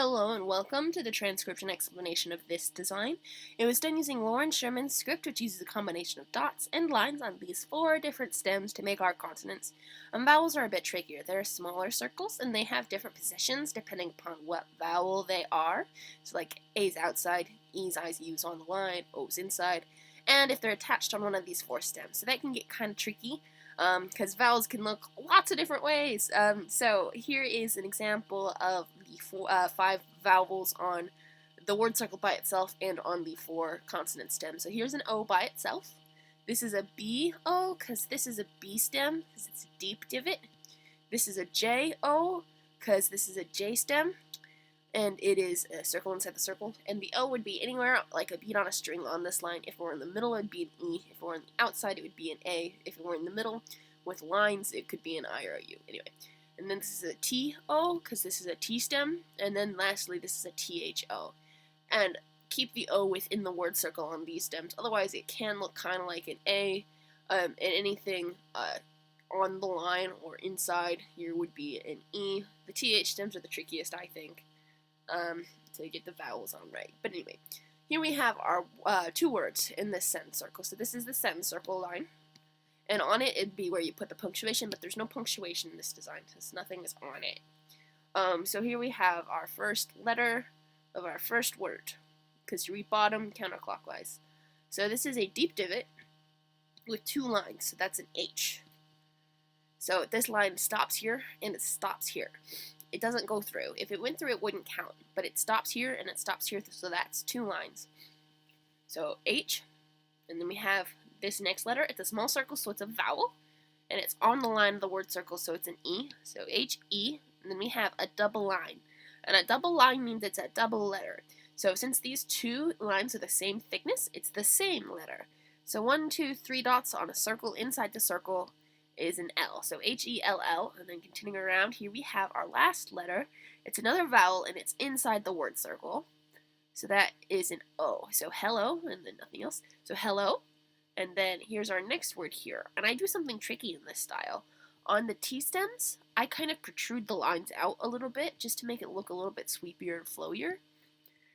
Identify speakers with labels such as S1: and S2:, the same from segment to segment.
S1: Hello and welcome to the transcription explanation of this design. It was done using Loren Sherman's script, which uses a combination of dots and lines on these 4 different stems to make our consonants. Vowels are a bit trickier. They're smaller circles and they have different positions depending upon what vowel they are. So like A's outside, E's, I's, U's on the line, O's inside, and if they're attached on one of these 4 stems. So that can get kind of tricky. Because vowels can look lots of different ways. So here is an example of the 5 vowels on the word circle by itself and on the 4 consonant stems. So here's an O by itself. This is a B O because this is a B stem because it's a deep divot. This is a J O because this is a J stem. And it is a circle inside the circle. And the O would be anywhere like a beat on a string on this line. If it were in the middle, it would be an E. If it were on the outside, it would be an A. If it were in the middle with lines, it could be an I or a U. Anyway. And then this is a T O because this is a T stem. And then lastly, this is a T H O. And keep the O within the word circle on these stems. Otherwise, it can look kind of like an A. And anything on the line or inside here would be an E. The TH stems are the trickiest, I think. To get the vowels on right. But anyway, here we have our 2 words in this sentence circle. So this is the sentence circle line. And on it, it'd be where you put the punctuation, but there's no punctuation in this design, because nothing is on it. So here we have our first letter of our first word, because you read bottom counterclockwise. So this is a deep divot with 2 lines, so that's an H. So this line stops here, and it stops here. It doesn't go through. If it went through, it wouldn't count. But it stops here, and it stops here, so that's 2 lines. So H, and then we have this next letter. It's a small circle, so it's a vowel. And it's on the line of the word circle, so it's an E. So H-E, and then we have a double line. And a double line means it's a double letter. So since these 2 lines are the same thickness, it's the same letter. So 1, 2, 3 dots on a circle inside the circle is an L. So H-E-L-L, and then continuing around, here we have our last letter. It's another vowel, and it's inside the word circle. So that is an O. So hello, and then nothing else. So hello, and then here's our next word here. And I do something tricky in this style. On the T stems, I kind of protrude the lines out a little bit, just to make it look a little bit sweepier and flowier.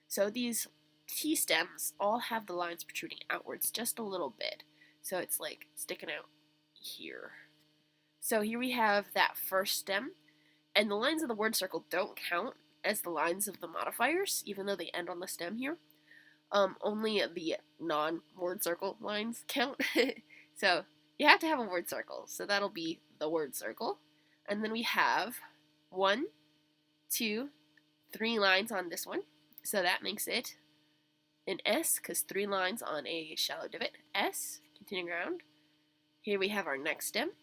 S1: So these T stems all have the lines protruding outwards just a little bit. So it's like sticking out here. So here we have that first stem, and the lines of the word circle don't count as the lines of the modifiers, even though they end on the stem here. Only the non-word circle lines count. So you have to have a word circle, so that'll be the word circle. And then we have 1, 2, 3 lines on this one, so that makes it an S, because 3 lines on a shallow divot. S, continuing around. Here we have our next stem.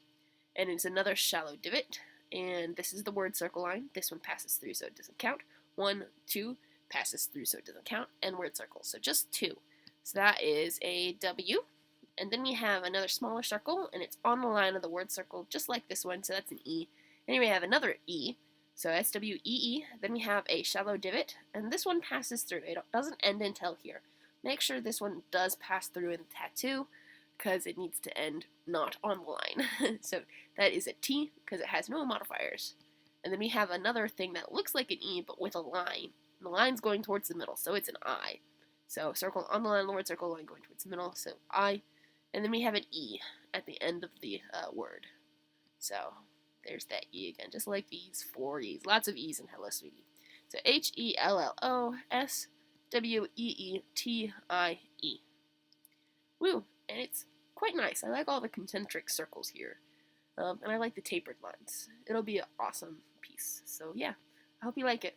S1: And it's another shallow divot, and this is the word circle line. This one passes through, so it doesn't count. 1, 2, passes through, so it doesn't count, and word circle, so just 2. So that is a W, and then we have another smaller circle, and it's on the line of the word circle, just like this one, so that's an E. And here we have another E, so S-W-E-E. Then we have a shallow divot, and this one passes through. It doesn't end until here. Make sure this one does pass through in the tattoo, because it needs to end not on the line. So that is a T, because it has no modifiers. And then we have another thing that looks like an E, but with a line. And the line's going towards the middle, so it's an I. So circle on the line of the word circle, line going towards the middle, so I. And then we have an E at the end of the word. So there's that E again, just like these 4 E's. Lots of E's in Hello Sweetie. So H-E-L-L-O-S-W-E-E-T-I-E. Woo! And it's quite nice. I like all the concentric circles here. And I like the tapered lines. It'll be an awesome piece. So yeah, I hope you like it.